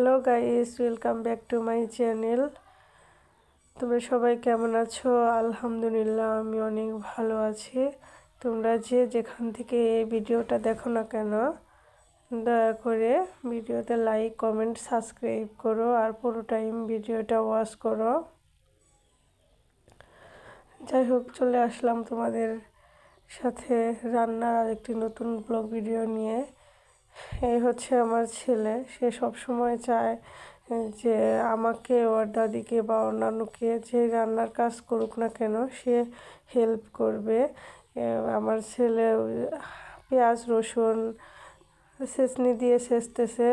Hello guys, welcome back to my channel. তোমরা সবাই কেমন আছো? আলহামদুলিল্লাহ, আমি অনেক ভালো আছি। তোমরা যে যেখান থেকে এই ভিডিওটা দেখো না কেন, দয়া করে ভিডিওতে লাইক, কমেন্ট, সাবস্ক্রাইব করো আর পুরো টাইম ভিডিওটা ওয়াচ করো। যাই হোক, চলে আসলাম তোমাদের সাথে রান্নার আরেকটি নতুন ব্লগ ভিডিও নিয়ে। এই হচ্ছে আমার ছেলে। সে সব সময় চায় যে আমাকে, ওর দাদিকে বা ওর নানুকে যে রান্নার কাজ করুক না কেন সে হেল্প করবে। আমার ছেলে পেঁয়াজ রসুন ছেঁচনি দিয়ে ছেঁচতেছে।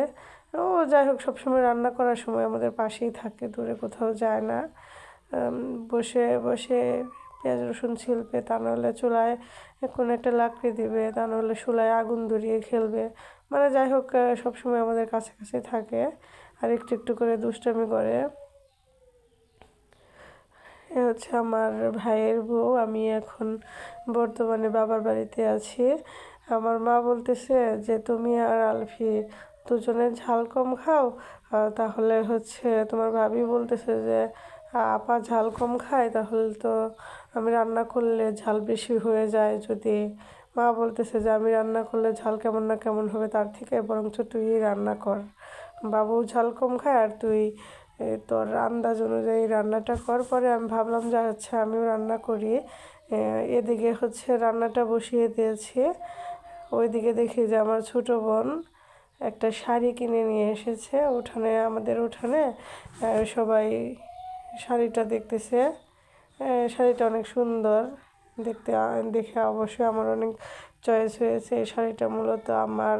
ও যাই হোক, সবসময় রান্না করার সময় আমাদের পাশেই থাকে, দূরে কোথাও যায় না। বসে বসে পেঁয়াজ রসুন ছিলবে, তা নাহলে চুলায় কোনো একটা লাকড়ি দিবে, তা নাহলে চুলায় আগুন ধরিয়ে খেলবে। মানে যাই হোক, সবসময় আমাদের কাছাকাছি থাকে আর একটু একটু করে দুষ্টামি করে। এ হচ্ছে আমার ভাইয়ের বউ। আমি এখন বর্তমানে বাবার বাড়িতে আছি। আমার মা বলতেছে যে তুমি আর আলফি দুজনে ঝাল কম খাও, তাহলে হচ্ছে তোমার ভাবি বলতেছে যে আপা ঝাল কম খায়, তাহলে তো আমি রান্না করলে ঝাল বেশি হয়ে যায়। যদি মা বলতেছে যে আমি রান্না করলে ঝাল কেমন না কেমন হবে, তার থেকে বরঞ্চ তুই রান্না কর, বাবু ঝাল কম খায় আর তুই তোর আন্দাজ অনুযায়ী রান্নাটা কর। পরে আমি ভাবলাম যে আচ্ছা আমিও রান্না করি। এদিকে হচ্ছে রান্নাটা বসিয়ে দিয়েছি। ওইদিকে দেখি যে আমার ছোটো বোন একটা শাড়ি কিনে নিয়ে এসেছে। আমাদের উঠানে সবাই শাড়িটা দেখতেছে। শাড়িটা অনেক সুন্দর দেখতে, দেখে অবশ্যই আমার অনেক চয়েস হয়েছে। এই শাড়িটা মূলত আমার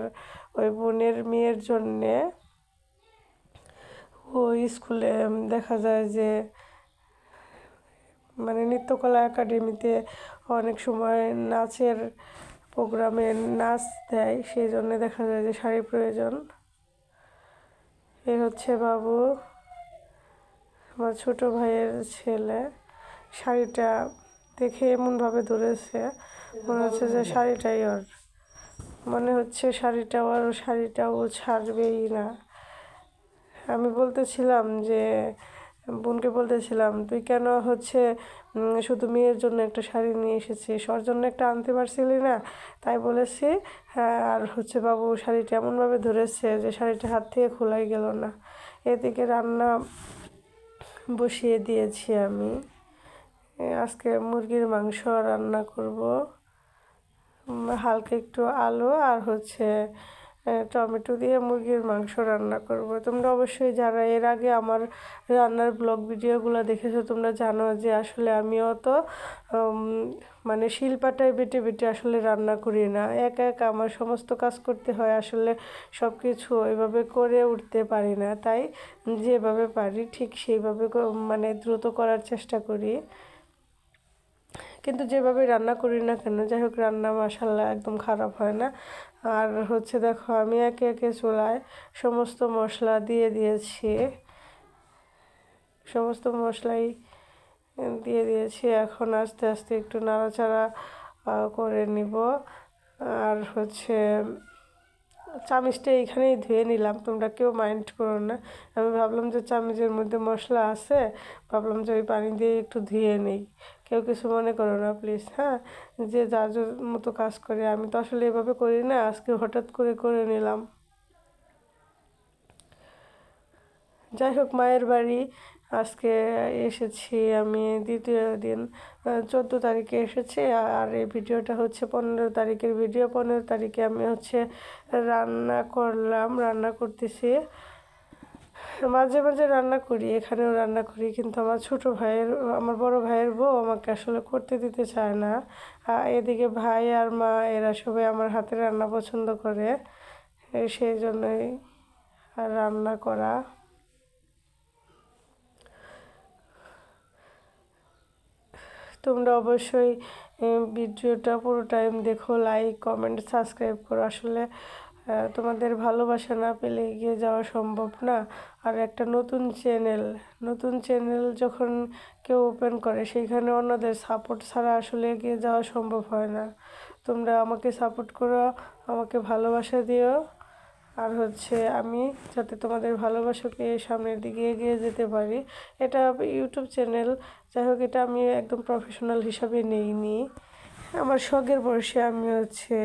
ওই বোনের মেয়ের জন্যে। ওই স্কুলে দেখা যায় যে মানে নৃত্যকলা একাডেমিতে অনেক সময় নাচের প্রোগ্রামে নাচ দেয়, সেই জন্য দেখা যায় যে শাড়ির প্রয়োজন। এই হচ্ছে বাবু, আমার ছোট ভাইয়ের ছেলে। শাড়িটা দেখে এমনভাবে ধরেছে, মনে হচ্ছে যে শাড়িটাই ওর, মনে হচ্ছে শাড়িটা ও ছাড়বেই না। আমি বলতেছিলাম যে বোনকে বলতেছিলাম তুই কেন হচ্ছে শুধু মেয়ের জন্য একটা শাড়ি নিয়ে এসেছিস, ওর জন্য একটা আনতে পারছিলি না? তাই বলেছি। হ্যাঁ, আর হচ্ছে বাবু শাড়িটা এমনভাবে ধরেছে যে শাড়িটা হাত থেকে খোলাই গেল না। এদিকে রান্না বসিয়ে দিয়েছি আমি। আজকে মুরগির মাংস রান্না করব, হালকা একটু আলু আর হচ্ছে টমেটো দিয়ে মুরগির মাংস রান্না করব। তোমরা অবশ্যই যারা এর আগে আমার রান্নার ব্লগ ভিডিওগুলো দেখেছো, তোমরা জানো যে আসলে আমিও তো মানে শিলপাটায় বেটে বেটে আসলে রান্না করি না, একা একা আমার সমস্ত কাজ করতে হয়। আসলে সব কিছু ওইভাবে করে উঠতে পারি না, তাই যেভাবে পারি ঠিক সেইভাবে মানে দ্রুত করার চেষ্টা করি। কিন্তু যেভাবে রান্না করি না কেন, যাই হোক রান্না মাশাআল্লাহ একদম খারাপ হয় না। আর হচ্ছে দেখো, আমি একে একে চুলায় সমস্ত মশলা দিয়ে দিয়েছি, সমস্ত মশলাই দিয়ে দিয়েছি। এখন আস্তে আস্তে একটু নাড়াচাড়া করে নিব। আর হচ্ছে চামিচটা এইখানেই ধুয়ে নিলাম, তোমরা কেউ মাইন্ড করো না। আমি ভাবলাম যে চামিচের মধ্যে মশলা আছে, ভাবলাম যে ওই পানি দিয়ে একটু ধুয়ে নিই, কেউ কিছু মনে করো না প্লিজ। হ্যাঁ, যে যার যার মতো কাজ করে, আমি তো আসলে এভাবে করি না, আজকে হঠাৎ করে করে নিলাম। যাই হোক, মায়ের বাড়ি আজকে এসেছি আমি দ্বিতীয় দিন। 14 তারিখে এসেছি আর এই ভিডিওটা হচ্ছে 15 তারিখের ভিডিও। 15 তারিখে আমি হচ্ছে রান্না করতেছি। মাঝে মাঝে রান্না করি, এখানেও রান্না করি, কিন্তু আমার বড় ভাইয়ের বউ আমাকে আসলে করতে দিতে চায় না। এদিকে ভাই আর মা এরা সবাই আমার হাতের রান্না পছন্দ করে, সেই জন্যই রান্না করা। তোমরা অবশ্যই ভিডিওটা পুরো টাইম দেখো, লাইক কমেন্ট সাবস্ক্রাইব করো। আসলে তোমাদের ভালোবাসা না পেলে এগিয়ে যাওয়া সম্ভব না। আর একটা নতুন চ্যানেল যখন কেউ ওপেন করে, সেইখানে অন্যদের সাপোর্ট ছাড়া আসলে এগিয়ে যাওয়া সম্ভব হয় না। তোমরা আমাকে সাপোর্ট করো, আমাকে ভালোবাসা দিও। আর হচ্ছে আমি যাতে তোমাদের ভালোবাসা পেয়ে সামনের দিকে এগিয়ে যেতে পারি। এটা ইউটিউব চ্যানেল, যাই হোক এটা আমি একদম প্রফেশনাল হিসাবে নেইনি, আমার শখের বয়সে আমি হচ্ছে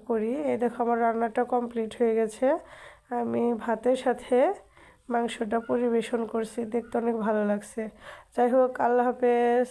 করি। এই দেখো আমার রান্নাটা কমপ্লিট হয়ে গেছে, আমি ভাতের সাথে মাংসটা পরিবেশন করছি, দেখতে অনেক ভালো লাগছে। যাই হোক, আল্লাহ হাফেজ।